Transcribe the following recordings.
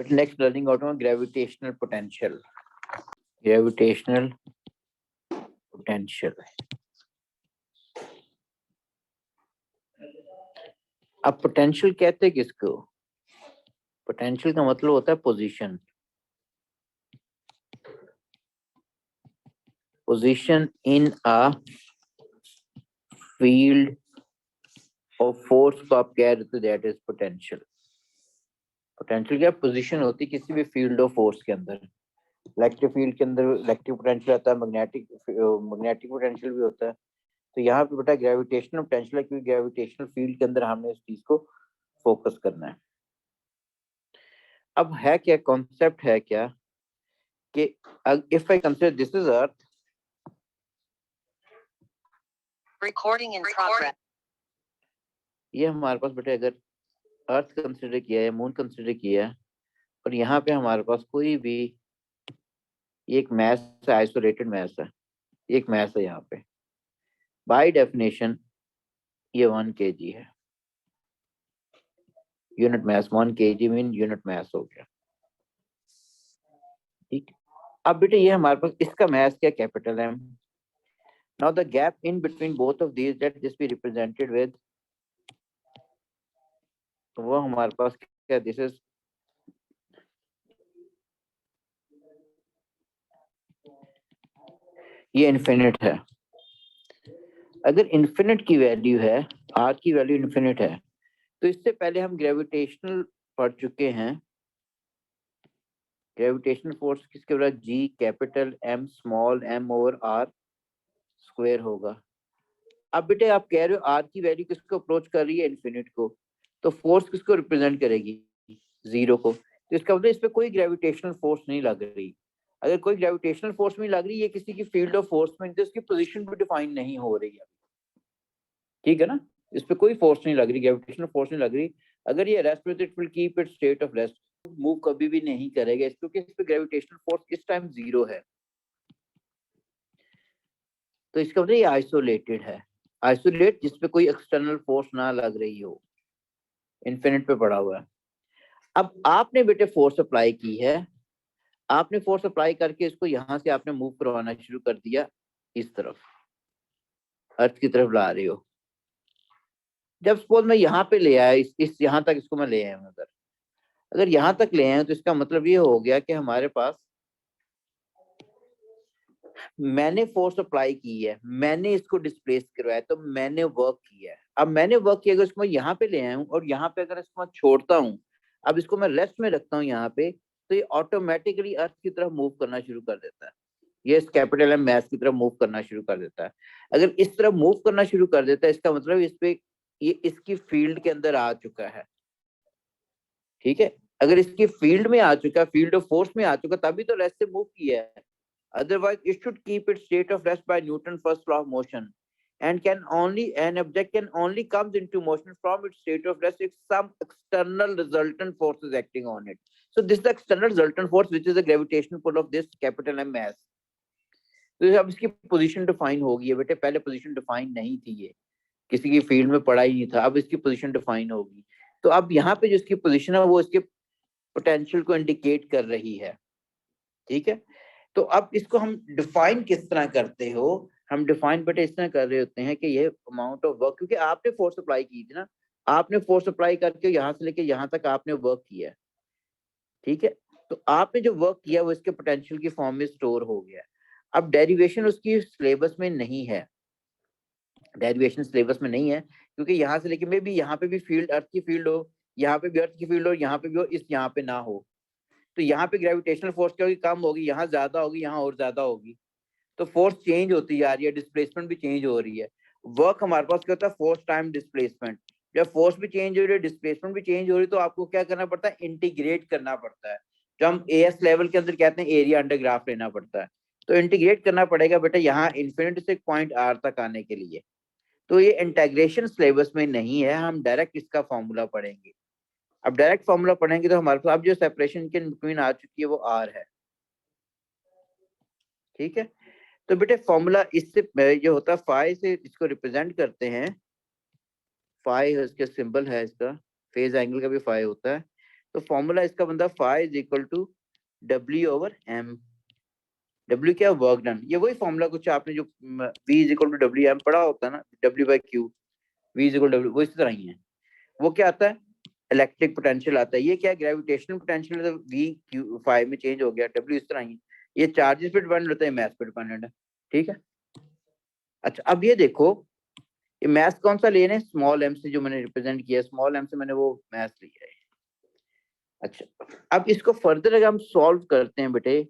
But next learning out on gravitational potential. Gravitational potential. अब potential कहते हैं किसको? पोटेंशियल का मतलब होता है position. Position in a field of force को आप कह रहे थे दैट इज पोटेंशियल। पोटेंशियल क्या पोजीशन होती है किसी भी फील्ड ऑफ फोर्स के अंदर। इलेक्ट्रिक फील्ड के अंदर इलेक्ट्रिक पोटेंशियल आता है, मैग्नेटिक पोटेंशियल भी होता है। तो यहाँ पे बेटा ग्रेविटेशनल पोटेंशियल है क्योंकि ग्रेविटेशनल फील्ड के अंदर हमने इस चीज को फोकस करना है। अब है क्या कॉन्सेप्ट है क्या कि if I consider this is earth, Recording in progress. ये हमारे पास बेटा अगर अर्थ कंसीडर किया है, मून कंसीडर किया है, और यहाँ पे हमारे पास कोई भी एक मैस है, आइसोलेटेड मैस है, एक मैस है यहाँ पे, बाय डेफिनेशन ये 1 kg है। Unit mass 1 kg mean unit mass हो गया, ठीक। अब बेटे ये हमारे पास इसका मैस क्या capital M. Now the gap in between both of these let this be represented with, तो वो हमारे पास क्या, दिस इज ये इन्फिनिट है। अगर इन्फिनिट की वैल्यू है, आर की वैल्यू इन्फिनिट है, तो इससे पहले हम ग्रेविटेशनल पढ़ चुके हैं। ग्रेविटेशनल फोर्स किसके बराबर, G capital M small M over R square होगा। अब बेटे आप कह रहे हो आर की वैल्यू किसको अप्रोच कर रही है, इन्फिनिट को, तो फोर्स किसको रिप्रेजेंट करेगी, 0 को। तो इसका मतलब इस पे कोई ग्रेविटेशनल फोर्स नहीं लग रही। अगर कोई ग्रेविटेशनल फोर्स नहीं लग रही है किसी की फील्ड ऑफ फोर्स में, तो इसकी पोजीशन भी डिफाइन नहीं हो रही है, ठीक है ना। इस पे कोई फोर्स नहीं लग रही, ग्रेविटेशनल फोर्स नहीं लग रही। अगर ये रेस्ट में, it will keep it state of rest, move कभी भी नहीं करेगा क्योंकि इस पे ग्रेविटेशनल फोर्स इस टाइम 0 है। तो इसका मतलब ये आइसोलेटेड है, आइसोलेट जिसपे कोई एक्सटर्नल फोर्स ना लग रही हो, इन्फिनिट पे पड़ा हुआ है। अब आपने बेटे फोर्स अप्लाई की है, आपने फोर्स अप्लाई करके इसको यहां से आपने मूव करवाना शुरू कर दिया, इस तरफ अर्थ की तरफ ला रहे हो। जब सपोज मैं यहाँ पे ले आया, इस यहाँ तक इसको मैं ले आया उधर, अगर यहाँ तक ले आए तो इसका मतलब ये हो गया कि हमारे पास, मैंने फोर्स अप्लाई की है, मैंने इसको डिस्प्लेस करवाया, तो मैंने वर्क किया है। अब मैंने वर्क किया, अगर इसको मैं यहाँ पे ले आया हूँ और यहाँ पे अगर इसको मैं छोड़ता हूँ, अब इसको मैं रेस्ट में रखता हूँ यहाँ पे, तो ये ऑटोमेटिकली अर्थ की तरफ मूव करना शुरू कर देता है। ये इस कैपिटल एम मैस की तरफ मूव करना शुरू कर देता है। अगर इस तरफ मूव करना शुरू कर देता है, इसका मतलब इस पे ये इसकी फील्ड के अंदर आ चुका है, ठीक है। अगर इसकी फील्ड में आ चुका, फील्ड ऑफ फोर्स में आ चुका, तभी तो रेस्ट से मूव किया है। Otherwise, it should keep its state of rest by Newton's first law of motion, and an object can only comes into motion from its state of rest if some external resultant force is acting on it. So this is the external resultant force, which is the gravitational pull of this capital M mass. तो अब इसकी position define होगी बेटे, पहले position define नहीं थी, ये किसी की फील्ड में पड़ा ही नहीं था, अब इसकी पोजीशन डिफाइन होगी। तो अब यहाँ पे जो इसकी पोजीशन है वो इसके पोटेंशियल को इंडिकेट कर रही है, ठीक है। तो अब इसको हम डिफाइन किस तरह करते हो, हम डिफाइन बेटे इस तरह कर रहे होते हैं कि ये अमाउंट ऑफ वर्क, क्योंकि आपने फोर्स अप्लाई की थी ना, आपने फोर्स अप्लाई करके यहाँ से लेके यहाँ तक आपने वर्क किया है, ठीक है। तो आपने जो वर्क किया वो इसके पोटेंशियल की फॉर्म में स्टोर हो गया। अब डेरिवेशन उसकी सिलेबस में नहीं है, डेरिवेशन सिलेबस में नहीं है, क्योंकि यहाँ से लेके मे भी यहाँ पे भी फील्ड अर्थ की फील्ड हो, यहाँ पे भी अर्थ की फील्ड हो, यहाँ पे भी हो, इस यहाँ पे ना हो, तो यहाँ पे ग्रेविटेशनल फोर्स क्या होगी, कम होगी, यहाँ ज्यादा होगी, यहाँ और ज्यादा होगी। तो फोर्स चेंज होती जा रही है, डिस्प्लेसमेंट भी चेंज हो रही है। वर्क हमारे पास क्या होता है, फोर्स टाइम डिस्प्लेसमेंट। जब फोर्स भी चेंज हो रही है, डिस्प्लेसमेंट भी चेंज हो रही है, तो आपको क्या करना पड़ता है, इंटीग्रेट करना पड़ता है। जो हम एएस लेवल के अंदर कहते हैं एरिया अंडर ग्राफ लेना पड़ता है। तो इंटीग्रेट करना पड़ेगा बेटा यहाँ इन्फिनिटी से पॉइंट आर तक आने के लिए। तो ये इंटीग्रेशन सिलेबस में नहीं है, हम डायरेक्ट इसका फॉर्मूला पढ़ेंगे। अब डायरेक्ट फॉर्मूला पढ़ेंगे तो हमारे पास अब जो सेपरेशन के बिटवीन आ चुकी है वो आर है, ठीक है। तो बेटे फॉर्मूला इससे जो होता है, फाई से इसको रिप्रेजेंट करते हैं, फाई इसके सिंबल है, इसका फेज एंगल का भी फाई होता है। तो फॉर्मूला इसका बनता है phi is equal to W/m। W क्या, वर्क डन। ये वही फॉर्मूला कुछ आपने जो V is equal to WM पढ़ा होता है ना, W/Q, V is equal W, वो इस तरह ही है। वो क्या आता है, इलेक्ट्रिक पोटेंशियल आता है। ये क्या, ग्रेविटेशनल पोटेंशियल, तो V Q phi में चेंज हो गया, W इस तरह ही है। ये चार्जेस पे डिपेंडेंट होता है, मास पे डिपेंडेंट है, ठीक है। अच्छा अब ये देखो, ये मास कौन सा ले रहे हैं, स्मॉल m से जो मैंने रिप्रेजेंट किया, स्मॉल m से मैंने वो मास लिया है। अच्छा अब इसको फर्दर अगर हम सॉल्व करते हैं बेटे,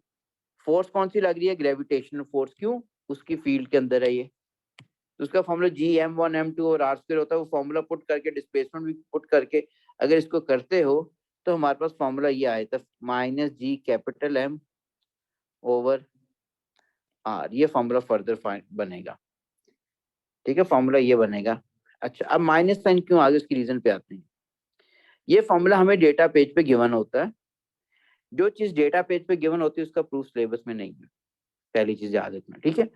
फोर्स कौन सी लग रही है, ग्रेविटेशनल फोर्स, क्यों, उसकी फील्ड के अंदर है ये। तो उसका फॉर्मूला G(m1 m2 और r² होता है। वो फॉर्मूला पुट करके, डिस्प्लेसमेंट भी पुट करके अगर इसको करते हो तो हमारे पास फॉर्मूला ये आया था, -G(M) ओवर r। ये फॉर्मूला फर्दर बनेगा, ठीक है, फॉर्मूला ये बनेगा। अच्छा अब माइनस साइन क्यों आगे, उसकी रीजन पे आते हैं। ये फॉर्मूला हमें डेटा पेज पे गिवन होता है। जो चीज डेटा पेज पे गिवन होती है उसका प्रूफ सिलेबस में नहीं है, पहली चीज याद रखना, ठीक है।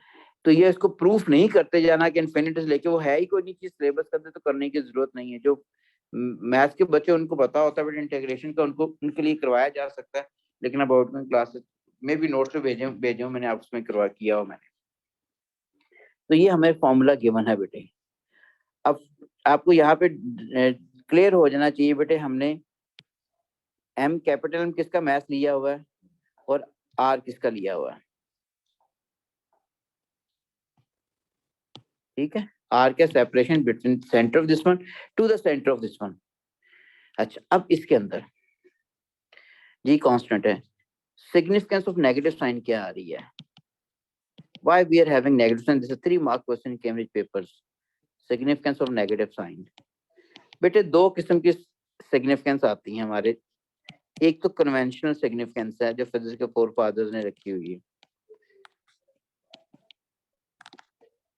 तो ये इसको प्रूफ नहीं करते जाना कि इन्फिनिटी से लेके, वो है ही कोई नहीं चीज सिलेबस करते तो करने की जरूरत नहीं है। जो मैथ्स के बच्चे उनको पता होता है बट इंटीग्रेशन का उनको उनके लिए करवाया जा सकता है, लेकिन अब आउटकम क्लासेस में भी नोट्स भेजे मैंने, आप उसमें करवा किया हो मैंने। तो ये हमें फॉर्मूला गिवन है बेटे। अब आपको यहाँ पे क्लियर हो जाना चाहिए बेटे, हमने एम कैपिटल एम किसका मैथ लिया हुआ है और आर किसका लिया हुआ है, ठीक है। आर क्या, separation between centre of this one two the centre of this one. अच्छा अब इसके अंदर जी कांस्टेंट है, सिग्निफिकेंस ऑफ नेगेटिव साइन क्या आ रही है, why we are having negative sign, this is a 3 mark question in Cambridge papers, significance of negative sign। बेटे दो किस्म की सिग्निफिकेंस आती हैं हमारे, एक तो कन्वेंशनल सिग्निफिकेंस है जो फिजिक्स के फोर फादर्स ने रखी हुई है,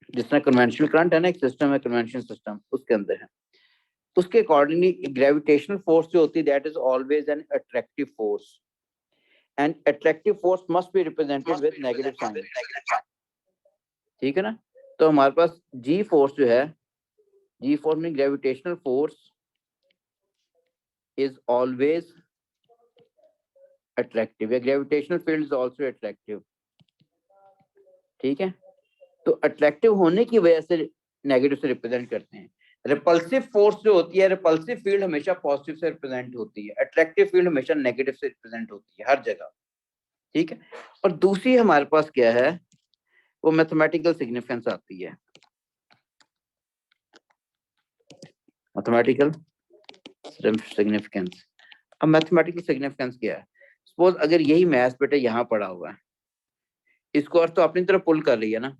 जिस तरह कन्वेंशनल करंट है ना, एक सिस्टम है कन्वेंशनल सिस्टम, उसके अंदर है। उसके अकॉर्डिंगली ग्रेविटेशनल फोर्स जो होती है that is always an attractive force, and attractive force must be represented with negative sign, ठीक है ना। तो हमारे पास जी फोर्स जो है, जी फोर्स में gravitational force is always attractive, या gravitational field is also attractive, ठीक है। तो अट्रैक्टिव होने की वजह से नेगेटिव से रिप्रेजेंट करते हैं। रिपल्सिव फोर्स जो होती है, रिपल्सिव फील्ड हमेशा पॉजिटिव से रिप्रेजेंट होती है, अट्रैक्टिव फील्ड हमेशा नेगेटिव से रिप्रेजेंट होती है हर जगह, ठीक है। और दूसरी हमारे पास क्या है, वो मैथमेटिकल सिग्निफिकेंस आती है, मैथमेटिकल सिग्निफिकेंस। अब मैथमेटिकल सिग्निफिकेंस क्या है, सपोज अगर यही मैथ्स बेटे यहाँ पड़ा हुआ है, इसको अर्थ तो अपनी तरफ पुल कर रही है ना,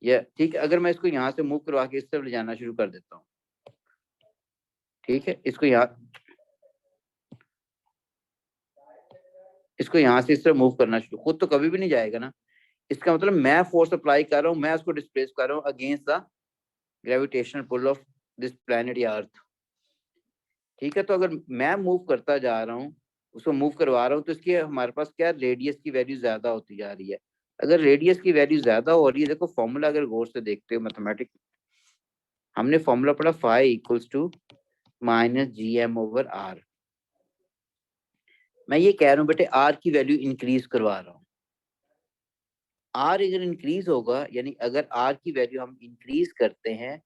ये ठीक है। अगर मैं इसको यहाँ से मूव करवा के इस तरफ ले जाना शुरू कर देता हूँ, ठीक है, इसको यहाँ से इस तरफ मूव करना शुरू, खुद तो कभी भी नहीं जाएगा ना। इसका मतलब मैं फोर्स अप्लाई कर रहा हूँ, मैं उसको डिस्प्लेस कर रहा हूँ against the gravitational pull of this planet या अर्थ, ठीक है। तो अगर मैं मूव करता जा रहा हूँ, उसको मूव करवा रहा हूँ, तो इसकी हमारे पास क्या, रेडियस की वैल्यू ज्यादा होती जा रही है। अगर रेडियस की वैल्यू ज्यादा हो रही है, देखो फॉर्मूला अगर गौर से देखते हो मैथमेटिक्स, हमने फॉर्मूला पढ़ा फाई इक्वल्स टू -Gm/r। मैं ये कह रहा हूँ बेटे आर की वैल्यू इंक्रीज करवा रहा हूँ, आर अगर इंक्रीज होगा, यानी अगर आर की वैल्यू हम इंक्रीज करते हैं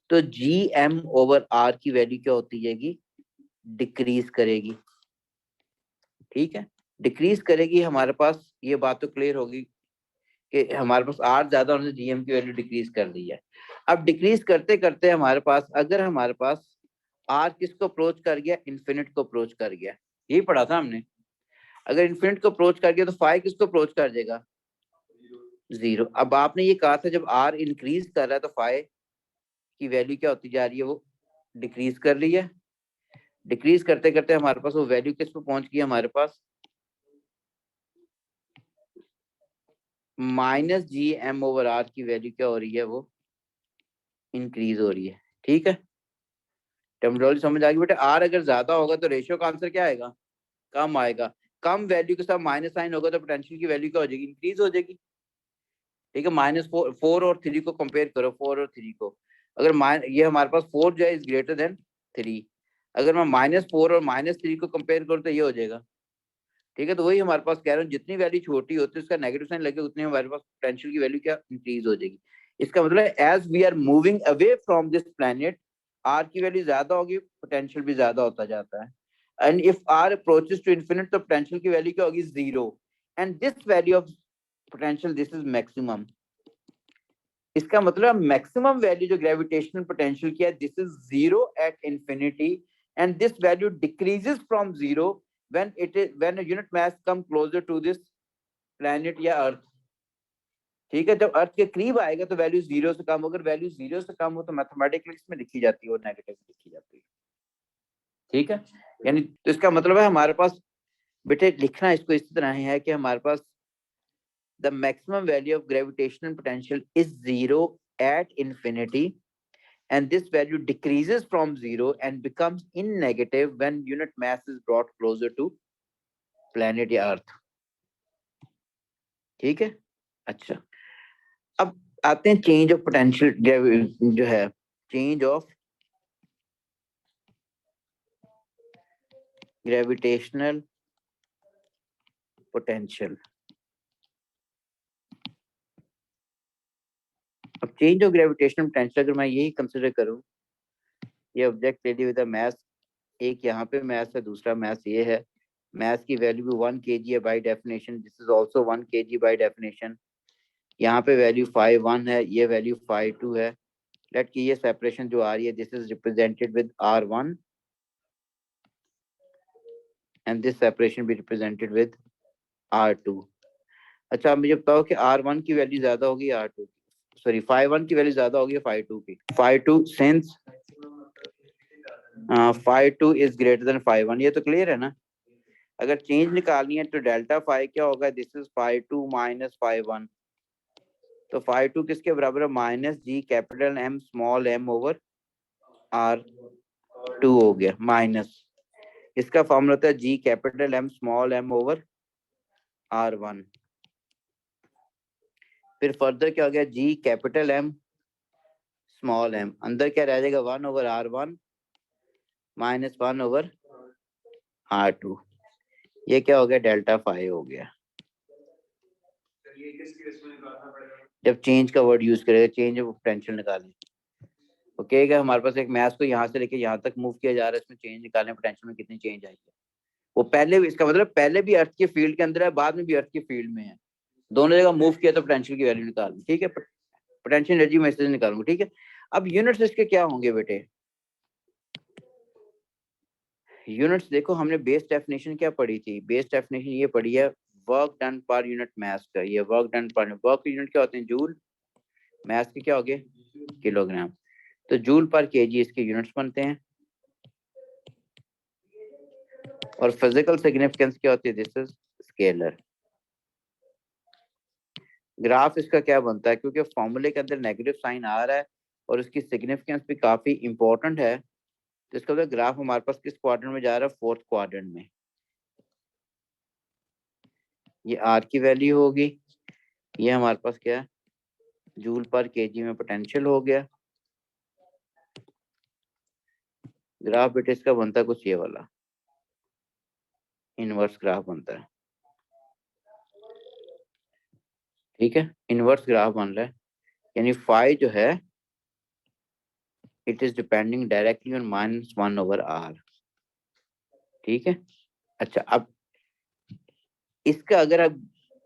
तो Gm/r की वैल्यू क्या होती जाएगी, डिक्रीज करेगी, ठीक है, डिक्रीज करेगी। हमारे पास ये बात तो क्लियर होगी कि हमारे पास आर ज्यादा होने से जीएम की वैल्यू डिक्रीज कर दी है। अब डिक्रीज करते करते हमारे पास, अगर हमारे पास आर किसको अप्रोच कर गया, इन्फिनिट को अप्रोच कर गया, यही पढ़ा था हमने। अगर इन्फिनिट को अप्रोच कर गया तो फाई किसको अप्रोच कर जाएगा, जीरो। अब आपने ये कहा था जब आर इंक्रीज कर रहा है तो फाई की वैल्यू क्या होती जा रही है, वो डिक्रीज कर रही है। डिक्रीज करते करते हमारे पास वो वैल्यू किस पे पहुंच गई, हमारे पास -Gm/r की वैल्यू क्या हो रही है, वो इंक्रीज हो रही है, ठीक है। टर्मिनोलॉजी समझ आ गई बेटा। आर अगर ज्यादा होगा तो रेशियो का आंसर क्या आएगा, कम आएगा। कम वैल्यू के साथ माइनस साइन होगा तो पोटेंशियल की वैल्यू क्या हो जाएगी, इंक्रीज हो जाएगी, ठीक है। -4 और 3 को कंपेयर करो, 4 और 3 को, अगर ये हमारे पास 4 जो है इज ग्रेटर देन 3, अगर मैं -4 और -3 को कंपेयर करूँ तो ये हो जाएगा। ठीक है, तो वही हमारे पास कह रहा हूँ, जितनी वैल्यू छोटी होती है उसका नेगेटिव साइन लगे उतनी हमारे पास पोटेंशियल की वैल्यू क्या इंक्रीज हो जाएगी। इसका मतलब है as we are moving away from this planet, R की वैल्यू ज्यादा होगी, पोटेंशियल भी ज्यादा होता जाता है। And if R approaches to infinite, तो पोटेंशियल की वैल्यू क्या होगी, 0। And this value of potential, this is maximum. इसका मतलब मैक्सिमम वैल्यू जो ग्रेविटेशनल पोटेंशियल की है, this is 0 at infinity, and this value decreases from 0 when a unit mass come closer to this planet या earth. ठीक है, जब अर्थ के करीब आएगा तो वैल्यू 0 से कम, अगर वैल्यू 0 से कम हो तो मैथमेटिकली इसमें लिखी जाती है और नेगेटिव लिखी जाती है। ठीक है, यानी तो इसका मतलब है हमारे पास बेटे लिखना इसको इस तरह है कि हमारे पास the maximum value of gravitational potential is 0 at infinity, and this value decreases from 0 and becomes in negative when unit mass is brought closer to planet या अर्थ। ठीक है, अच्छा अब आते हैं चेंज ऑफ पोटेंशियल, जो है चेंज ऑफ ग्रेविटेशनल पोटेंशियल। अब चेंज ऑफ ग्रेविटेशनल पोटेंशियल अगर मैं यही कंसिडर करूं, ये ऑब्जेक्ट ले लिया विद मास, एक यहाँ पे मास है, दूसरा मास ये है, मास की वैल्यू भी 1 kg है by definition, this is also 1 kg by definition. यहाँ पे वैल्यू 5.1 है, ये वैल्यू 5.2 है। लेट की ये सेपरेशन जो आ रही है, this is represented with R1 and this separation भी रिप्रेजेंटेड विद R2। अच्छा, अब मुझे बताओ कि R1 की वैल्यू ज्यादा होगी R2 की, सॉरी 5.1 की वैल्यू ज्यादा होगी 5.2 की। 5.2 सिंस 5.2 इज ग्रेटर देन 5.1, ये तो क्लियर है ना। अगर चेंज निकालनी है तो डेल्टा फाइव क्या होगा, दिस इज 5.2 माइनस 5.1, तो 5.2 किसके बराबर है, minus G capital M small M over R2 हो गया, माइनस इसका फॉर्मूला होता है जी capital M small M over R1। फिर फर्दर क्या हो गया, G capital M small M, अंदर क्या रह जाएगा, 1 over R1 minus 1 over R2, ये क्या हो गया, डेल्टा फाइव हो गया। जब चेंज का वर्ड यूज करेगा, चेंज ऑफ पोटेंशियल निकालें, ओके क्या हमारे पास एक मैथ को यहाँ से लेके यहाँ तक मूव किया जा रहा है, इसमें चेंज निकालने, पोटेंशियल में कितनी चेंज आई है। वो पहले भी, इसका मतलब पहले भी अर्थ के फील्ड के अंदर है, बाद में भी अर्थ के फील्ड में है, दोनों जगह मूव किया तो पोटेंशियल की वैल्यू निकाल। ठीक है, पोटेंशियल एनर्जी मैं इससे निकालूंगा। ठीक है, अब यूनिट्स इसके क्या होंगे बेटे, यूनिट्स देखो हमने बेस डेफिनेशन क्या पढ़ी थी, बेस डेफिनेशन ये पढ़ी है work done per unit mass का, ये वर्क डन पर वर्क यूनिट क्या होते हैं, जूल, मास के क्या हो गए, किलोग्राम, तो जूल पर केजी इसके यूनिट्स बनते हैं। और फिजिकल सिग्निफिकेंस क्या होती है, दिस इज स्केलर। ग्राफ इसका क्या बनता है, क्योंकि फॉर्मूले के अंदर नेगेटिव साइन आ रहा है और उसकी सिग्निफिकेंस भी काफी इंपॉर्टेंट है, तो इसका मतलब ग्राफ हमारे पास किस क्वाड्रेंट में जा रहा है, फोर्थ क्वाड्रेंट में। ये आर की वैल्यू होगी, ये हमारे पास क्या है, जूल पर केजी में पोटेंशियल हो गया। ग्राफ बेटे इसका बनता है कुछ ये वाला, इनवर्स ग्राफ बनता है। ठीक है, इनवर्स ग्राफ बन रहा है, यानी फाई जो है it is depending directly on -1 over R। ठीक है, अच्छा अब इसका अगर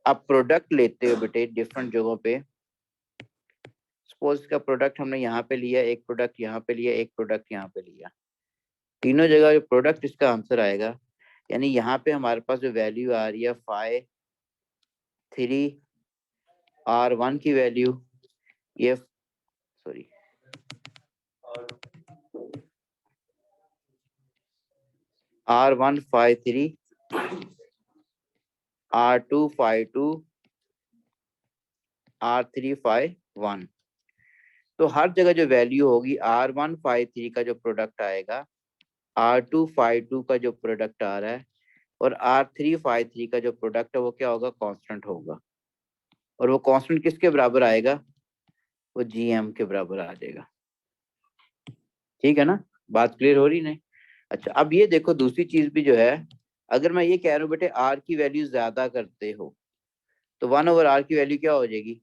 आप प्रोडक्ट लेते हो बेटे डिफरेंट जगहों पे, सपोज इसका प्रोडक्ट हमने यहाँ पे लिया, एक प्रोडक्ट यहाँ पे लिया, एक प्रोडक्ट यहाँ पे लिया, तीनों जगह जो प्रोडक्ट इसका आंसर आएगा, यानी यहाँ पे हमारे पास जो वैल्यू आ रही है फाई 3 R1 की वैल्यू, ये sorry R1 phi 3, R2 phi 2, R3 phi 1, तो हर जगह जो वैल्यू होगी R1 फाई 3 का जो प्रोडक्ट आएगा, R2 फाई 2 का जो प्रोडक्ट आ रहा है, और R3 फाई 3 का जो प्रोडक्ट है वो क्या होगा, कांस्टेंट होगा। और वो कांस्टेंट किसके बराबर आएगा, वो GM के बराबर आ जाएगा। ठीक है ना, बात क्लियर हो रही नहीं। अच्छा, अब ये देखो दूसरी चीज भी जो है, अगर मैं ये कह रहा हूँ बेटे आर की वैल्यू ज्यादा करते हो तो 1/r की वैल्यू क्या हो जाएगी,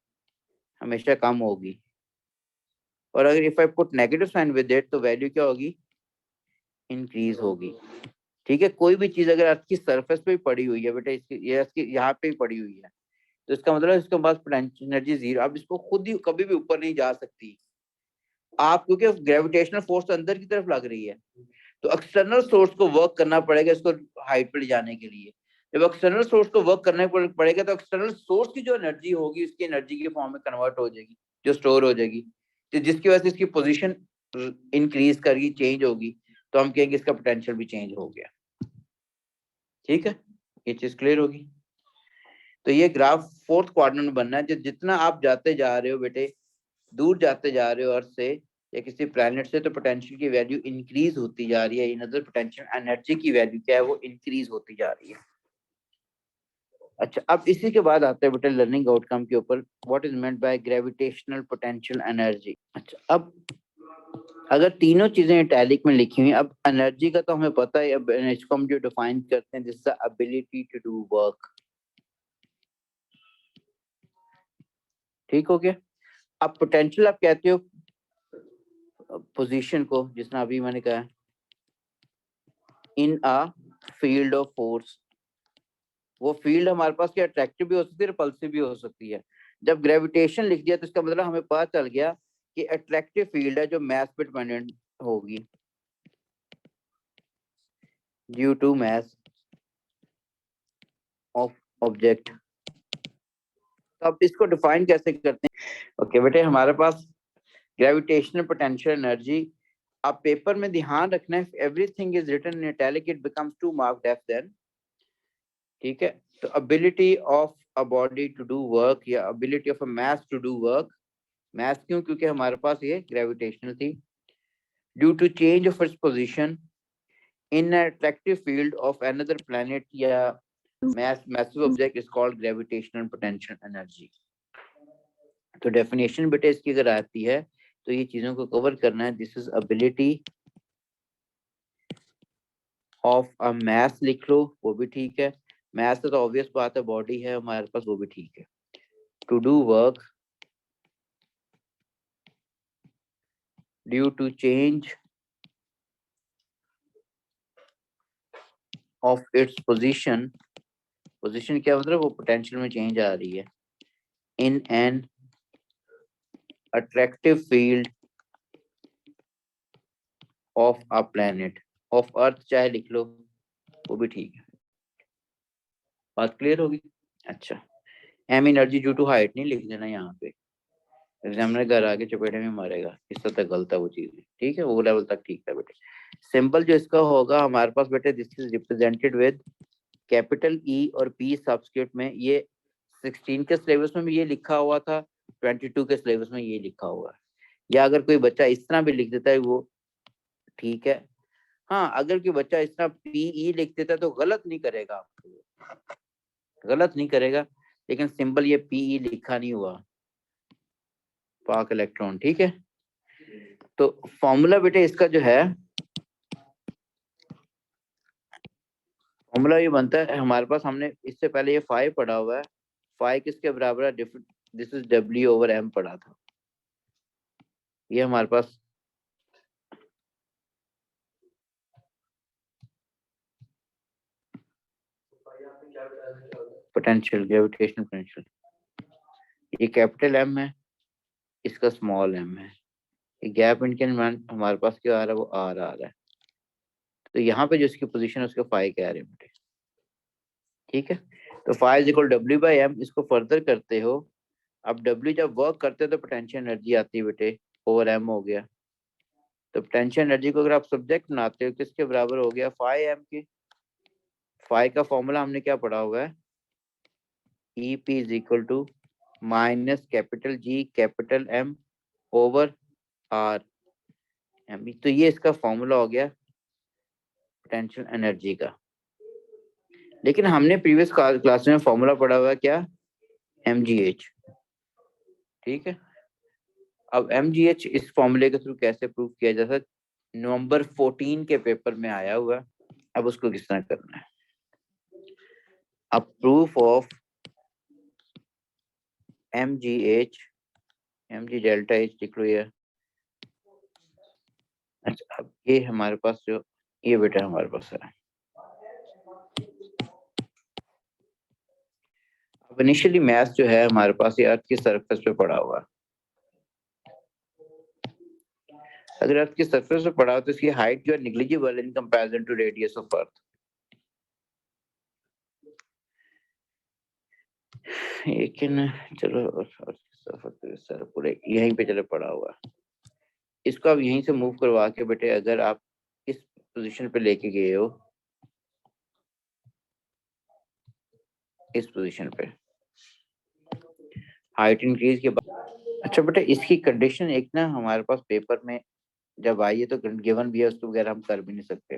हमेशा कम होगी। और अगर if I put negative sign with it तो वैल्यू क्या होगी, इंक्रीज होगी। ठीक है, कोई भी चीज अगर आपकी सरफेस पे पड़ी हुई है बेटा, इसकी यहाँ पे पड़ी हुई है, तो इसका मतलब इसके पास पोटेंशियल एनर्जी जीरो, अब इसको खुद ही कभी भी ऊपर नहीं जा सकती आप, क्योंकि ग्रेविटेशनल फोर्स अंदर की तरफ लग रही है। तो एक्सटर्नल सोर्स को वर्क करना पड़ेगा इसको हाइट पे ले जाने के लिए। जब एक्सटर्नल सोर्स को वर्क करना पड़ेगा तो एक्सटर्नल सोर्स की जो एनर्जी होगी उसकी एनर्जी के फॉर्म में कन्वर्ट हो जाएगी, जो स्टोर हो जाएगी, तो जिसकी वजह से इसकी पोजीशन इंक्रीज करेगी, चेंज होगी, तो हम कहेंगे इसका पोटेंशियल भी चेंज हो गया। ठीक है, ये चीज क्लियर होगी। तो ये ग्राफ फोर्थ क्वाड्रेंट में बनना है, जितना आप जाते जा रहे हो बेटे, दूर जाते जा रहे हो अर्थ से या किसी प्लैनेट से, तो पोटेंशियल की वैल्यू इंक्रीज होती जा रही है, इन अदर पोटेंशियल एनर्जी की वैल्यू क्या है, वो इंक्रीज होती जा रही है। अच्छा, अब इसी के बाद आते हैं बेटे लर्निंग आउटकम के ऊपर, what is meant by gravitational potential energy. अच्छा, अब अगर तीनों चीजें इटैलिक में लिखी हुई, अब एनर्जी का तो हमें पता है, अब इसको हम जो डिफाइन करते हैं, this is the ability to do work. ठीक हो गया। अब पोटेंशियल आप कहते हो पोजीशन को, जिसने अभी मैंने कहा इन अ फील्ड ऑफ फोर्स, वो फील्ड हमारे पास क्या अट्रैक्टिव भी हो सकती है, रिपल्सिव भी हो सकती है। जब ग्रेविटेशन लिख दिया तो इसका मतलब हमें पता चल गया कि अट्रैक्टिव फील्ड है जो मैथ पे डिपेंडेंट होगी, due to mass of object. तो अब इसको डिफाइन कैसे करते हैं। ओके बेटे, हमारे पास ग्रेविटेशनल पोटेंशियल एनर्जी, आप पेपर में ध्यान रखना है, everything is written in italic it becomes to marked F then. ठीक है, तो ability of a body to do work या ability of a mass to do work, mass क्यों, क्योंकि हमारे पास ये ग्रेविटेशनल थी, due to change of its position in an attractive field of another planet या massive object is called gravitational potential energy. तो definition बेटे इसकी अगर आती है तो ये चीजों को कवर करना है, this is ability of a mass लिख लो, वो भी ठीक है, मास तो ऑब्वियस बात है, बॉडी है हमारे पास, वो भी ठीक है, to do work due to change of its position, position क्या मतलब, वो पोटेंशियल में चेंज आ रही है, in an attractive field of a planet, of earth चाहे लिख लो, वो भी ठीक है। बात क्लियर होगी। अच्छा, M energy due to height नहीं लिख देना यहाँ पे, एग्जामिनर घर आके चपेटे में मारेगा, इस तक गलत है वो चीज। ठीक है, वो लेवल तक ठीक है बेटे। सिंबल जो इसका होगा हमारे पास बेटे, this is represented with capital E और पी सब्सक्रिप्ट में, ये 16 के सिलेबस में भी ये लिखा हुआ था, 22 के सिलेबस में ये लिखा हुआ है, या अगर कोई बच्चा इस तरह भी लिख देता है वो ठीक है। हाँ, अगर कोई बच्चा इस तरह पीई लिख देता है तो गलत नहीं करेगा, गलत नहीं करेगा, लेकिन सिंबल ये पीई लिखा नहीं हुआ, पाक इलेक्ट्रॉन। ठीक है, तो फॉर्मूला बेटे इसका जो है, फॉर्मूला ये बनता है हमारे पास, हमने इससे पहले ये 5 पढ़ा हुआ है, 5 किसके बराबर है, दिस इज W/m पढ़ा था, ये हमारे पास पोटेंशियल, ग्रेविटेशनल पोटेंशियल, ये कैपिटल एम है, इसका स्मॉल एम है, ये गैप इनके हमारे पास क्या आ रहा है, वो आर आ रहा है, तो यहाँ पे जो इसकी पोजीशन है उसका 5 कह रहे हैं बेटे। ठीक है, तो 5 = W/m, इसको फर्दर करते हो, अब W जब वर्क करते हो तो पोटेंशियल एनर्जी आती है बेटे, ओवर m हो गया, तो पोटेंशियल एनर्जी को अगर आप सब्जेक्ट बनाते हो किसके बराबर हो गया, 5m के। 5 का फॉर्मूला हमने क्या पढ़ा हुआ है, EP = minus capital G capital M over R m, तो ये इसका फॉर्मूला हो गया पोटेंशियल एनर्जी का। लेकिन हमने प्रीवियस क्लास में फॉर्मूला पढ़ा हुआ है क्या, mgh। ठीक है, अब mgh इस फॉर्मूले के थ्रू कैसे प्रूव किया जा सकता, नवंबर 14 के पेपर में आया हुआ। अब उसको किस तरह करना है? अब proof of MGH MG delta H लिख लो ये। अच्छा, अब ये हमारे पास जो ये बेटा हमारे पास है। अब इनिशियली मैथ जो है हमारे पास ये अर्थ की सरफेस पे पड़ा हुआ है। अगर अर्थ की सरफेस पे पड़ा हो तो इसकी हाइट जो है negligible in comparison to radius of earth. लेकिन चलो सर पूरे यहीं पे चले पड़ा हुआ है। इसको अब यहीं से मूव करवा के बेटे अगर आप इस पोजीशन पे लेके गए हो, इस पोजीशन पे हाइट इंक्रीज के बाद, अच्छा बेटे इसकी कंडीशन एक ना हमारे पास पेपर में जब आई है तो गिवन भी है, उसके बगैर हम कर भी नहीं सकते।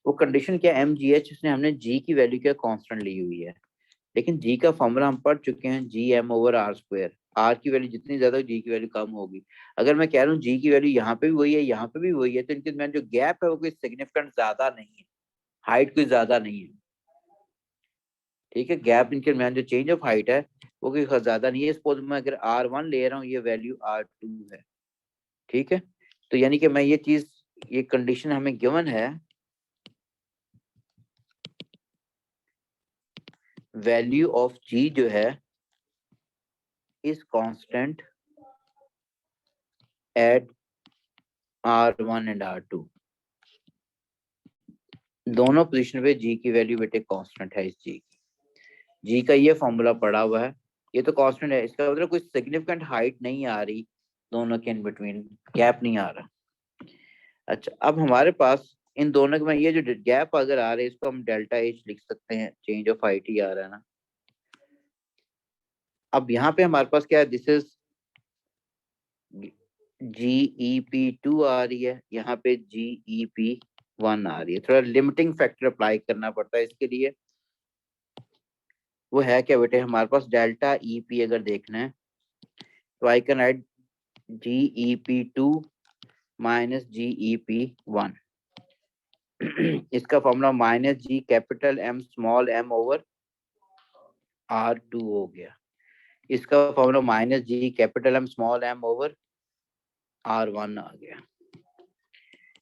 वो कंडीशन क्या है? MGH उसने हमने G की वैल्यू क्या कांस्टेंट ली हुई है, लेकिन G का फॉर्मूला हम पढ़ चुके हैं GM/R²। R की वैल्यू जितनी ज्यादा G की वैल्यू कम होगी। अगर मैं कह रहा हूँ G की वैल्यू यहाँ पे भी वही है, यहाँ पे भी वही है, तो इनके दरमियान जो गैप है वो कोई सिग्निफिकेंट ज्यादा नहीं है, हाइट कोई ज्यादा नहीं है। ठीक है, गैप इनके दरमियान जो चेंज ऑफ हाइट है वो कोई ज्यादा नहीं है। सपोज मैं अगर R1 ले रहा हूँ, ये वैल्यू R2 है। ठीक है, तो यानी कि मैं ये चीज, ये कंडीशन हमें गिवन है, वैल्यू ऑफ G जो है is constant eight R1 and R2। दोनों पोजीशन पे G की वैल्यू बेटे कांस्टेंट है। इस G का ये फॉर्मूला पड़ा हुआ है, ये तो कांस्टेंट है, इसका मतलब कोई सिग्निफिकेंट हाइट नहीं आ रही, दोनों के इन बिटवीन गैप नहीं आ रहा। अच्छा, अब हमारे पास इन दोनों में ये जो गैप अगर आ रहा है इसको हम डेल्टा H लिख सकते हैं, चेंज ऑफ हाइट ही आ रहा है ना। अब यहाँ पे हमारे पास क्या है, दिस इज GEP2 आ रही है, यहाँ पे GEP1 आ रही है। थोड़ा लिमिटिंग फैक्टर अप्लाई करना पड़ता है इसके लिए। वो है क्या बेटे, हमारे पास डेल्टा EP अगर देखना है तो I can write GEP2 minus GEP1। इसका formula minus G capital M small m over R2 हो गया। इसका formula minus G capital M small m over R1 आ गया।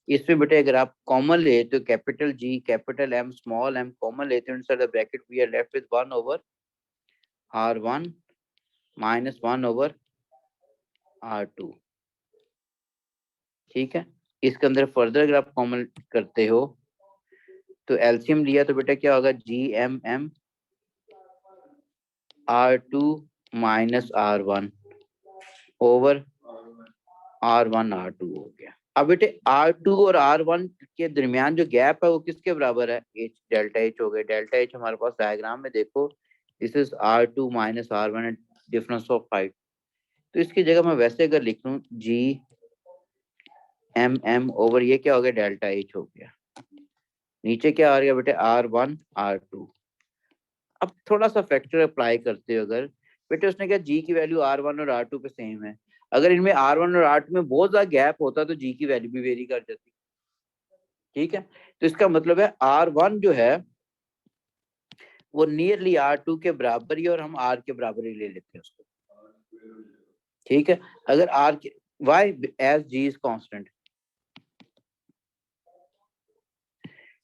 इसमें बेटे अगर आप कॉमन ले तो capital G capital M small m common लेते हैं, inside the bracket we are left with 1 over R1 minus 1 over R2। ठीक है, इसके अंदर फर्दर अगर आप कॉमन करते हो तो एलसीएम लिया तो बेटा क्या होगा, GMM R2 minus R1 over R1 R2 हो गया। अब बेटे R2 और R1 के दरमियान जो गैप है वो किसके बराबर है, H डेल्टा H हो गया। डेल्टा H हमारे पास डायग्राम में देखो, this is R2 minus R1 difference of height. तो इसकी जगह मैं वैसे अगर लिख लूं GMM ओवर ये क्या हो गया, डेल्टा H हो गया। नीचे क्या आ गया बेटे, R1 R2। अब थोड़ा सा फैक्टर अप्लाई करते हो अगर, बेटे उसने क्या G की वैल्यू R1 और R2 पे सेम है। अगर इनमें R1 और R2 में बहुत ज्यादा गैप होता तो G की वैल्यू भी वेरी कर जाती। ठीक है, तो इसका मतलब है R1 जो है वो नियरली R2 के बराबर ही, और हम R के बराबर ही ले लेते हैं उसको। ठीक है, अगर R के Y as G is constant,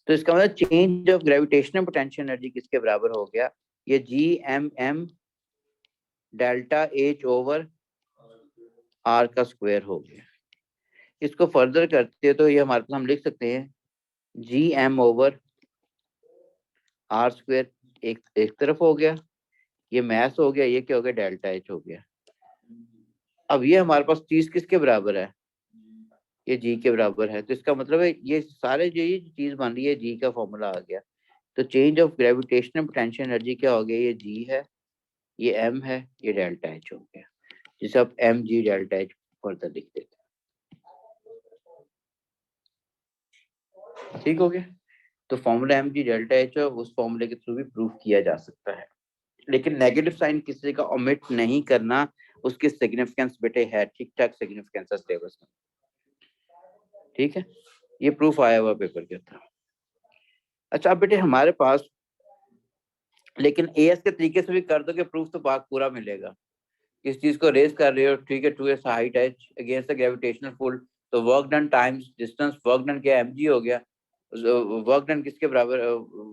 तो इसका मतलब change of gravitational potential energy किसके बराबर हो गया, ये GMM delta H over R का स्क्वायर हो गया। इसको फर्दर करते हैं तो ये हमारे पास हम लिख सकते हैं GM ओवर R स्क्वायर एक तरफ हो गया, ये मैस हो गया, ये क्या हो गया, डेल्टा H हो गया। अब ये हमारे पास चीज किसके बराबर है, ये G के बराबर है। तो इसका मतलब है ये सारे जो ये चीज बन रही है G का फॉर्मूला आ गया। तो change of gravitational potential energy क्या हो गया, ये G है, ये M है, ये डेल्टा H हो गया, जिसे आप MG डेल्टा H फर्दर लिख देते हैं। ठीक हो गया, तो फॉर्मूला MG डेल्टा H है, उस फॉर्मूले के थ्रू भी प्रूफ किया जा सकता है। लेकिन नेगेटिव साइन किसी का ओमिट नहीं करना, उसकी सिग्निफिकेंस बेटे है ठीक ठाक सिग्निफिकेंस है सिलेबस में। ठीक है, ये प्रूफ आया हुआ पेपर के अंदर। अच्छा अब बेटे हमारे पास, लेकिन एएस के तरीके से भी कर दो कि प्रूफ तो पूरा मिलेगा। इस चीज को रेज कर रहे हो, ठीक है, 2s हाइट है अगेंस्ट द ग्रेविटेशनल पुल, तो work done times distance, work done क्या mg हो गया, वर्क डन किसके बराबर,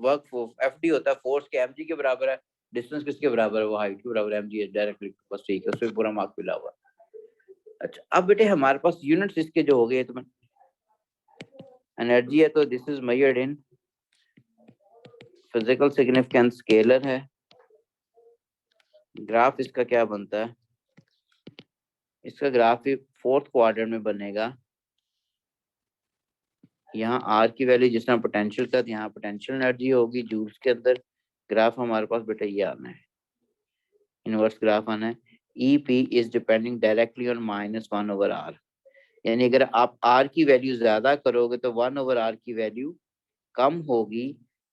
वर्क एफडी होता है फोर्स के mg के बराबर है, डिस्टेंस किसके बराबर है, वो हाइट के बराबर mg है डायरेक्टली, बस ठीक है, उसमें पूरा मार्क मिला हुआ। अच्छा अब बेटे हमारे पास यूनिट्स इसके जो हो गए, तो एनर्जी है तो this is measured in physical significance, scalar है, ग्राफ इसका क्या बनता है, इसका ग्राफ भी फोर्थ क्वाड्रेंट में बनेगा। यहाँ आर की वैल्यू जिस तरह पोटेंशियल का, यहाँ पोटेंशियल एनर्जी होगी जूल्स के अंदर। ग्राफ हमारे पास बेटा ये आना है, इनवर्स ग्राफ आना है। E P is depending directly on -1/r, यानी अगर आप आर की वैल्यू ज्यादा करोगे तो 1/r की वैल्यू कम होगी।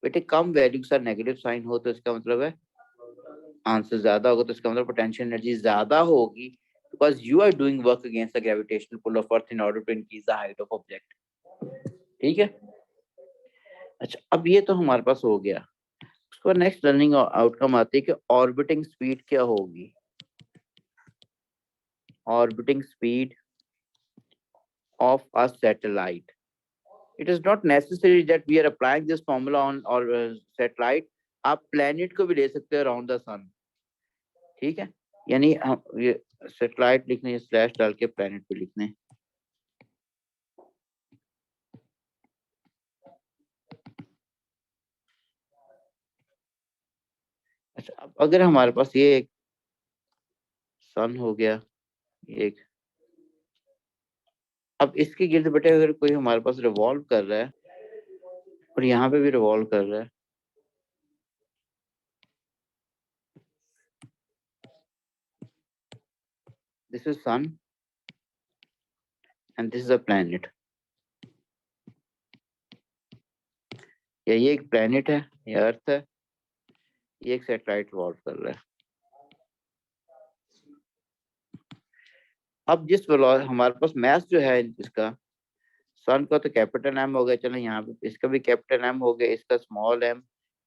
बेटे कम वैल्यू के साथ नेगेटिव साइन हो तो इसका मतलब है आंसर ज्यादा होगा, तो इसका मतलब पोटेंशियल एनर्जी ज्यादा होगी, because you are doing work against the gravitational pull of earth in order to increase the height of object. ठीक है। अच्छा अब ये तो हमारे पास हो गया। उसके बाद नेक्स्ट लर्निंग आउटकम आती है कि ऑर्बिटिंग स्पीड क्या होगी। Orbiting speed of a satellite, it is not necessary that we are applying this formula on और सैटेलाइट, आप प्लेनेट को भी ले सकते हैं अराउंड द सन। ठीक है, यानी हम ये सैटेलाइट लिखने स्लैश डाल के प्लेनेट पे लिखने। अच्छा अब अगर हमारे पास ये एक सन हो गया एक, अब इसके गिर्द बेटे अगर कोई हमारे पास रिवॉल्व कर रहा है और यहाँ पे भी रिवॉल्व कर रहा है, this is sun and this is a planet, या ये एक प्लैनेट है, ये अर्थ है, ये एक सैटेलाइट रिवॉल्व कर रहा है। अब जिस हमारे पास मैस जो है इसका, सन का तो कैपिटल एम हो गया, चलो यहाँ पे इसका भी कैपिटल एम हो गया, इसका स्मॉल एम,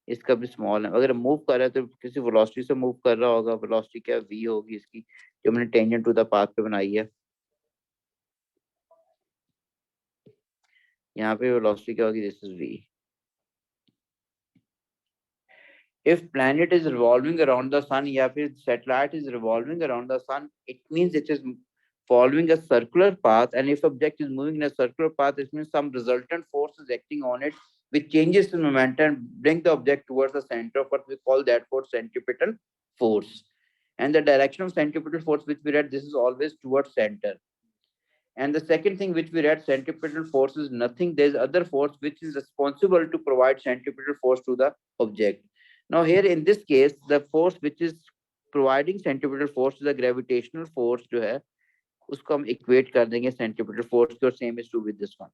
इसका भी स्मॉल एम। अगर मूव कर रहा है तो किसी वेलोसिटी से मूव कर रहा होगा, वेलोसिटी क्या v होगी इसकी, जो मैंने टेंजेंट टू द पाथ पे बनाई है। यहाँ पे वेलोसिटी क्या होगी, this is v। if planet is revolving around the sun या फिर satellite is revolving around the sun, it means it is following a circular path, and if object is moving in a circular path, it means some resultant force is acting on it which changes the momentum and bring the object towards the center of earth. We call that force centripetal force, and the direction of centripetal force which we read, this is always towards center. And the second thing which we read, centripetal force is nothing, there is other force which is responsible to provide centripetal force to the object. Now here in this case, the force which is providing centripetal force to the gravitational force जो है उसको हम equate कर देंगे centripetal force के, और same is true with this one.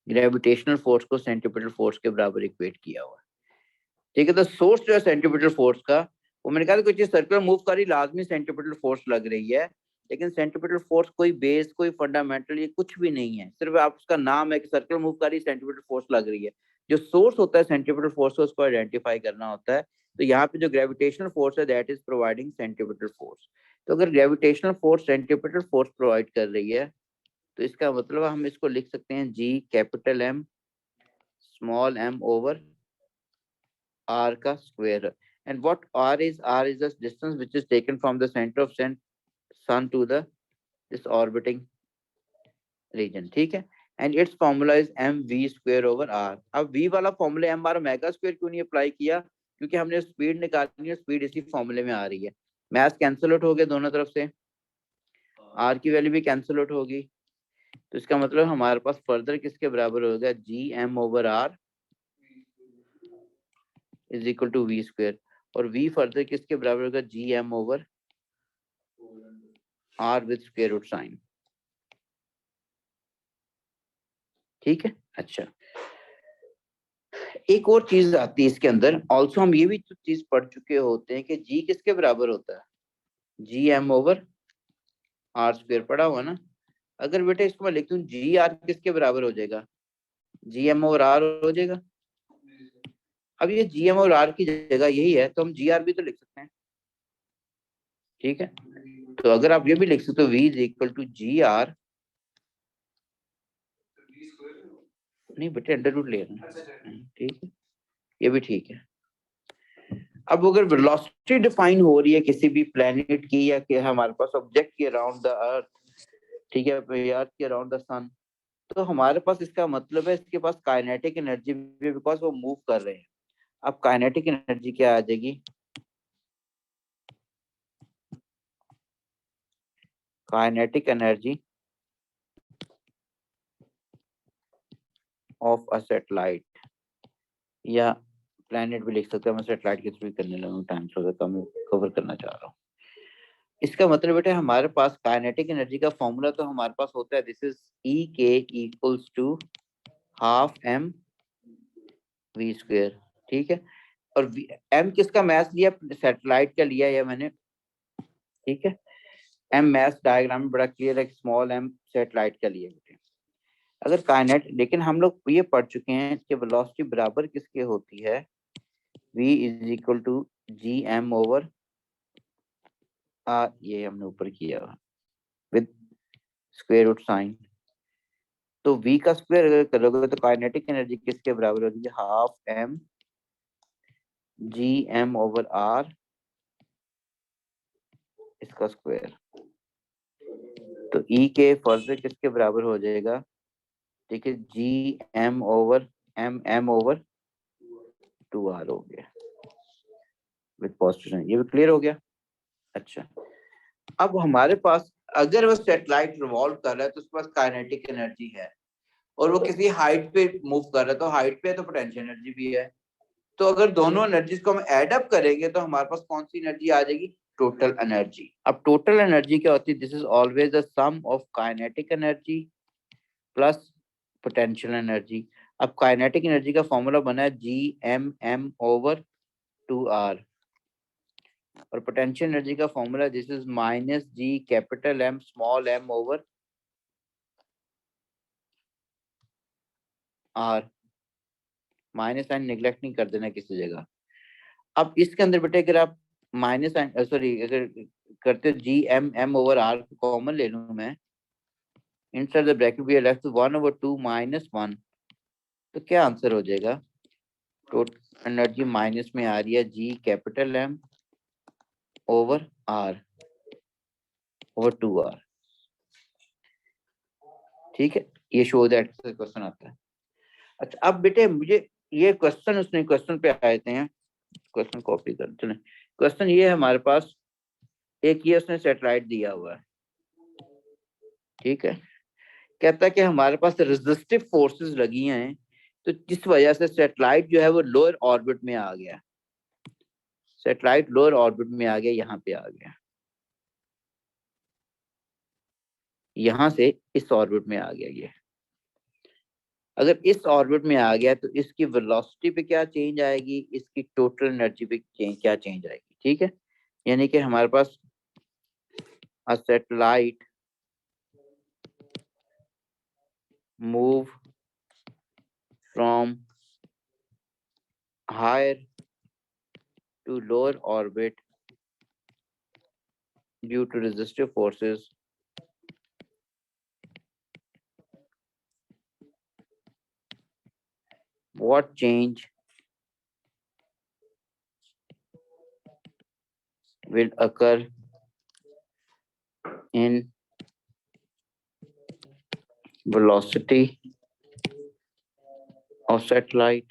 Gravitational force को centripetal force के बराबर equate किया हुआ है। ठीक है, तो सोर्स जो है centripetal force का, वो मैंने कहा था कोई चीज सर्कुलर मूव करी लाजमी सेंट्रीपिटल फोर्स लग रही है, लेकिन सेंट्रीपिटल फोर्स कोई बेस कोई फंडामेंटल ये कुछ भी नहीं है, सिर्फ आप उसका नाम है कि सर्कुलर मूव करी सेंट्रीपिटल फोर्स लग रही है। जो सोर्स होता है सेंट्रीपिटल फोर्स को उसको आइडेंटिफाई करना होता है। तो यहाँ पे जो ग्रेविटेशनल फोर्स है that is providing centripetal force. तो अगर gravitational force centripetal force provide कर रही है तो इसका मतलब हम इसको लिख सकते हैं G capital M small M over r का square. and what r is the distance which is taken from the center of sun to the this orbiting region। ठीक है, and its formula is mv square over r। अब v वाला formula m बार omega square क्यों नहीं apply किया, क्योंकि हमने speed निकालनी है, स्पीड इसी फॉर्मूले में आ रही है। मैथ कैंसिल आउट हो गया दोनों तरफ से, r की वैल्यू भी कैंसिल आउट होगी, तो इसका मतलब हमारे पास फर्दर किसके बराबर होगा, G M over R is equal to v square, और v फर्दर किसके बराबर होगा, G M over R with square root sign. ठीक है। अच्छा एक और चीज आती है इसके अंदर, ऑल्सो हम ये भी तो चीज पढ़ चुके होते हैं कि जी किसके बराबर होता है, G M over R square, पढ़ा हुआ ना। अगर बेटा इसको मैं लिख दूं जी आर किसके बराबर हो जाएगा, जी एम और आर हो जाएगा। अब ये जी एम और आर की जगह यही है तो हम जी आर भी तो लिख सकते हैं, ठीक है। तो अगर आप ये भी लिख सकते हो v is equal to G R, नहीं बेटे अंडर रूट ले रहे हैं, ठीक है, ये भी ठीक है। अब अगर वेलोसिटी डिफाइन हो रही है किसी भी प्लेनेट की या कि हमारे पास ऑब्जेक्ट के अराउंड द अर्थ, ठीक है, अर्थ के अराउंड द सन, तो हमारे पास इसका मतलब है इसके पास काइनेटिक एनर्जी भी, बिकॉज वो मूव कर रहे हैं। अब काइनेटिक एनर्जी क्या आ जाएगी, kinetic energy of a satellite, या प्लेनेट भी लिख सकते हैं, मैं सैटेलाइट के थ्रू करने लगा हूँ, टाइम थोड़ा कम कवर करना चाह रहा हूँ। इसका मतलब बेटा हमारे पास काइनेटिक एनर्जी का फॉर्मूला तो हमारे पास होता है, this is E K equals to half M V square, ठीक है। और एम किसका मैथ लिया, सैटेलाइट का लिया है मैंने, ठीक है। एम मैथ डायग्राम में बड़ा क्लियर है, स्मॉल एम सैटेलाइट का लिया बेटे। अगर काइनेट, लेकिन हम लोग ये पढ़ चुके हैं कि वेलोसिटी बराबर किसके होती है, v is equal to G M over R, ये हमने ऊपर किया विद स्क्वायर रूट साइन। तो v का स्क्वायर अगर करोगे तो काइनेटिक एनर्जी किसके बराबर होगी, half M G M over R इसका स्क्वायर। तो e के फर्दर किसके बराबर हो जाएगा, ठीक है, G M over M over 2r हो गया विद पॉजिटिव, ये भी क्लियर हो गया। अच्छा, अब हमारे पास अगर वो सैटेलाइट रिवॉल्व कर रहा है तो उसके पास काइनेटिक एनर्जी है, और वो किसी हाइट पे मूव कर रहा है, तो हाइट पे तो पोटेंशियल एनर्जी भी है। तो अगर दोनों एनर्जीज को हम ऐड अप करेंगे तो हमारे पास कौन सी एनर्जी आ जाएगी, टोटल एनर्जी। अब टोटल एनर्जी क्या होती है, this is always the sum of kinetic energy plus potential energy. अब काइनेटिक एनर्जी का फॉर्मूला बना है जी एम ओवर 2r, और पोटेंशियल एनर्जी का formula this is minus G capital M small M over R. Minus sign neglect नहीं कर देना किसी जगह। अब इसके अंदर बेटे अगर आप माइनस साइन, सॉरी, अगर करते जी एम ओवर आर को कॉमन ले लूं मैं, inside the bracket we are left 1/2 minus 1, तो क्या आंसर हो जाएगा, टोटल एनर्जी माइनस में आ रही है जी capital M over R over 2r, ठीक है। ये शो दैट क्वेश्चन आता है। अच्छा, अब बेटे मुझे ये क्वेश्चन, उसने क्वेश्चन पे आए थे हैं, क्वेश्चन कॉपी कर चले। क्वेश्चन ये है हमारे पास, एक ये उसने सैटेलाइट दिया हुआ है, ठीक है। कहता है कि हमारे पास रेजिस्टिव फोर्सेस लगी हैं, तो जिस वजह से सैटेलाइट जो है वो लोअर ऑर्बिट में आ गया, सैटेलाइट लोअर ऑर्बिट में आ गया, यहाँ पे आ गया, यहाँ से इस ऑर्बिट में आ गया ये। अगर इस ऑर्बिट में आ गया तो इसकी वेलोसिटी पे क्या चेंज आएगी, इसकी टोटल एनर्जी पे क्या चेंज आएगी, ठीक है। यानी कि हमारे पास a satellite move from higher to lower orbit due to resistive forces what change will occur in velocity of satellite,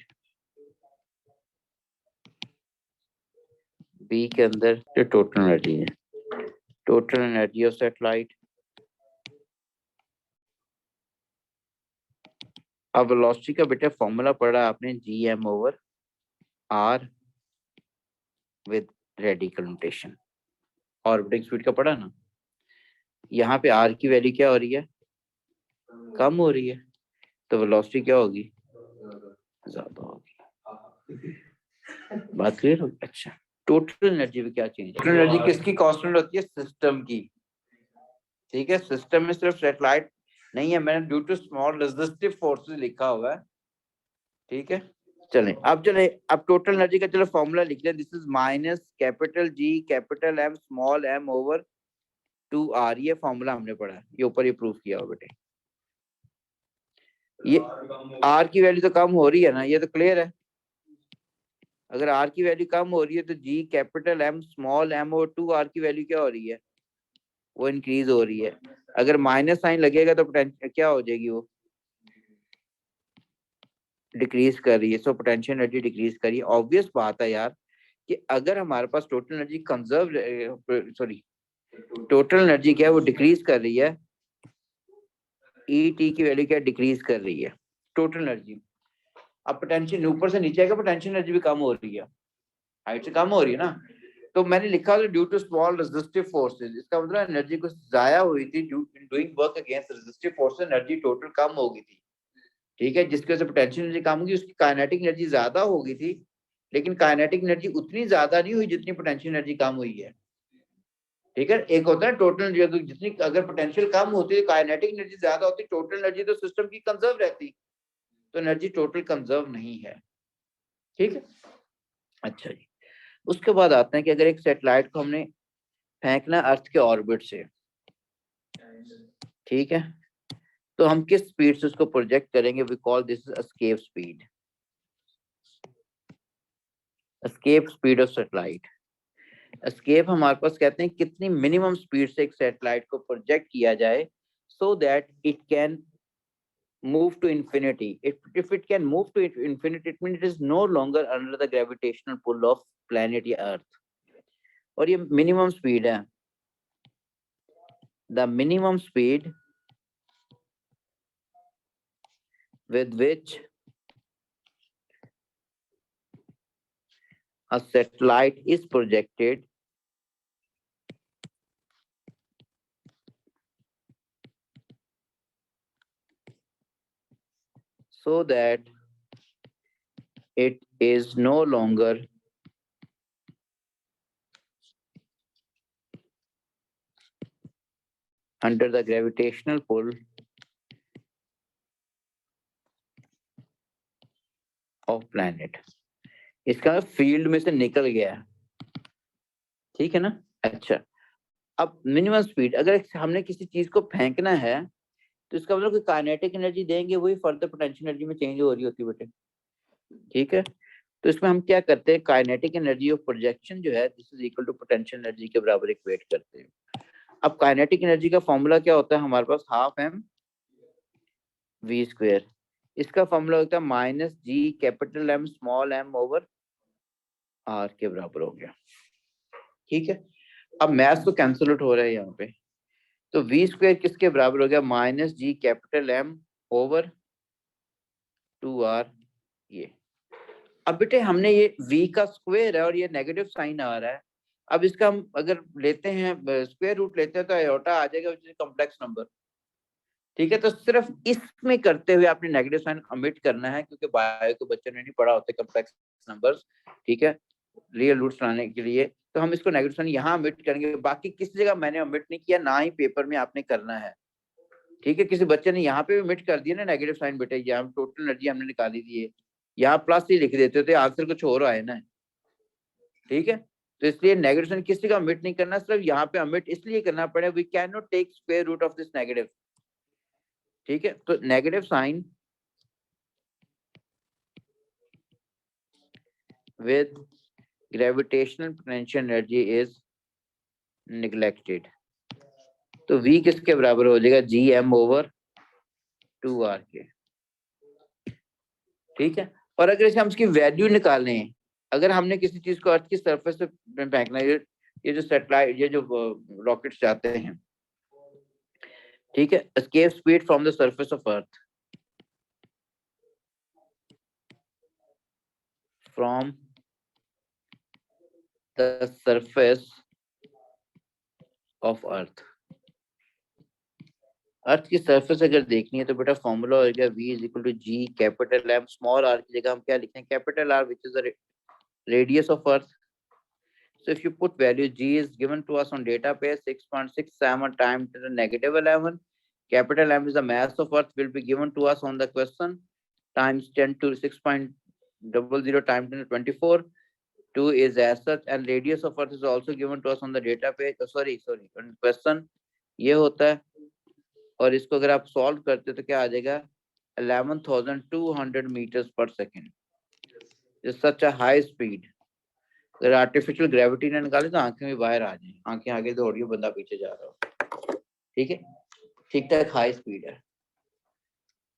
B के अंदर जो टोटल एनर्जी है, टोटल एनर्जी ऑफ सैटेलाइट। अब वेलोसिटी का बेटा फॉर्मूला पढ़ा आपने G M over R with radical notation, orbiting speed का पढ़ा ना। यहाँ पे आर की वैल्यू क्या हो रही है, कम हो रही है, तो वेलोसिटी क्या होगी, ज्यादा होगी। बात क्लियर होगी। अच्छा, टोटल एनर्जी में क्या चेंज, टोटल एनर्जी किसकी कांस्टेंट होती है, सिस्टम की, ठीक है। सिस्टम में सिर्फ सैटेलाइट नहीं है, मैंने due to small resistive forces लिखा हुआ है, ठीक है। चले अब टोटल एनर्जी का चलो फॉर्मूला लिख लें। This is minus capital G capital M small M over 2r, ये फॉर्मूला हमने पढ़ा है, ये ऊपर ये प्रूफ किया हुआ बेटे। ये r की वैल्यू तो कम हो रही है ना, ये तो क्लियर है। अगर r की वैल्यू कम हो रही है तो g capital m small m और 2r की वैल्यू क्या हो रही है, वो इंक्रीज हो रही है। अगर माइनस साइन लगेगा तो पोटेंशियल क्या हो जाएगी, वो डिक्रीज कर रही है। सो पोटेंशियल एनर्जी डिक्रीज कर रही है। ऑब्वियस बात है यार कि अगर हमारे पास टोटल एनर्जी टोटल एनर्जी क्या है, वो डिक्रीज कर रही है, ई टी की वैल्यू क्या डिक्रीज कर रही है टोटल एनर्जी। अब पोटेंशियल ऊपर से नीचे आएगा, पोटेंशियल एनर्जी भी कम हो रही है, हाइट से कम हो रही है ना। तो मैंने लिखा था due to small resistive forces, इसका मतलब एनर्जी कुछ जाया हुई थी doing work against resistive forces, energy total कम हो गई थी, ठीक है। जिसकी वजह से पोटेंशियल एनर्जी कम होगी, उसकी काइनेटिक एनर्जी ज्यादा हो गई थी, लेकिन काइनेटिक एनर्जी उतनी ज्यादा नहीं हुई जितनी पोटेंशियल एनर्जी कम हुई है, ठीक है। एक होता है टोटल एनर्जी, जितनी अगर पोटेंशियल कम होती है काइनेटिक एनर्जी ज्यादा होती, टोटल एनर्जी तो सिस्टम की कंजर्व रहती, तो एनर्जी टोटल कंजर्व नहीं है, ठीक है। अच्छा जी, उसके बाद आते हैं कि अगर एक सैटेलाइट को हमने फेंकना अर्थ के ऑर्बिट से, ठीक है, तो हम किस स्पीड से उसको प्रोजेक्ट करेंगे, we call this escape speed, escape speed of satellite. Escape हमारे पास कहते हैं कितनी मिनिमम स्पीड से एक सैटेलाइट को प्रोजेक्ट किया जाए so that it can move to infinity. If it can move to infinity, it means it is no longer under the gravitational pull of planet या Earth. और ये minimum speed है, the minimum speed with which a satellite is projected so that it is no longer under the gravitational pull of planet. इसका field में से निकल गया, ठीक है ना। अच्छा, अब मिनिमम स्पीड, अगर हमने किसी चीज को फेंकना है तो इसका मतलब काइनेटिक एनर्जी देंगे, वही फर्दर पोटेंशियल एनर्जी में चेंज हो रही होती है बेटे, ठीक है। तो इसमें हम क्या करते हैं, काइनेटिक एनर्जी ऑफ प्रोजेक्शन जो है this is equal to potential energy के बराबर इक्वेट करते हैं। अब काइनेटिक एनर्जी का फॉर्मूला क्या होता है हमारे पास, हाफ एम वी स्क्वायर। इसका फॉर्मूला होता है minus G capital M small M over R के बराबर हो गया, ठीक है। अब मैथ्स तो कैंसिल आउट हो रहा है यहाँ पे, तो वी स्क्वायर किसके बराबर हो गया, minus G capital M over 2r। ये अब बेटे हमने ये v का स्क्वायर है और ये नेगेटिव साइन आ रहा है, अब इसका हम अगर लेते हैं स्क्वायर रूट लेते हैं तो आयोटा आ जाएगा, which is कॉम्प्लेक्स नंबर, ठीक है। तो सिर्फ इसमें करते हुए आपने नेगेटिव साइन ओमिट करना है, क्योंकि बायो के बच्चों ने नहीं पढ़ा होते कॉम्प्लेक्स नंबर्स, ठीक है, रियल रूट्स लाने के लिए। तो हम इसको नेगेटिव साइन यहाँ ओमिट करेंगे, बाकी किसी जगह मैंने ओमिट नहीं किया, ना ही पेपर में आपने करना है, ठीक है। किसी बच्चे ने यहाँ पे भी ओमिट कर दिया ना नेगेटिव साइन, बेटे यहाँ टोटल एनर्जी हमने निकाली दी है, यहाँ प्लस ही लिख देते थे, आंसर कुछ और आए ना, ठीक है। तो इसलिए नेगेटिव साइन किसी का ओमिट नहीं करना, सिर्फ यहाँ पे ओमिट इसलिए करना पड़े, we can not take square root of this negative, ठीक है। तो negative sign with gravitational potential energy is neglected, तो v किसके बराबर हो जाएगा, जी एम ओवर 2r के, ठीक है। और अगर इसे हम इसकी वैल्यू निकालें, अगर हमने किसी चीज को अर्थ की सरफेस से फेंकना है, ये जो सैटेलाइट, ये जो रॉकेट्स जाते हैं, ठीक है, escape speed from the surface of earth, from the surface of earth की सरफेस अगर देखनी है तो बेटा फॉर्मूला हो गया v is equal to G capital M small r की जगह हम क्या लिखते हैं, capital R which is the radius of earth. So if you put value, g is given to us on database 6.67 times to the negative 11, Capital M is the mass of Earth will be given to us on the question times 10 to 6.00 times 10 to 24. 2 is as such, and radius of Earth is also given to us on the data page. Sorry, question ये होता है, और इसको अगर आप solve करते तो क्या आ जाएगा 11,200 meters per second. It's such a high speed. अगर आर्टिफिशियल ग्रेविटी ने निकाले तो आंखें भी बाहर आ जाए, आंखें आगे दौड़ रही हो, बंदा पीछे जा रहा हो. ठीक है, ठीक ठाक हाई स्पीड है.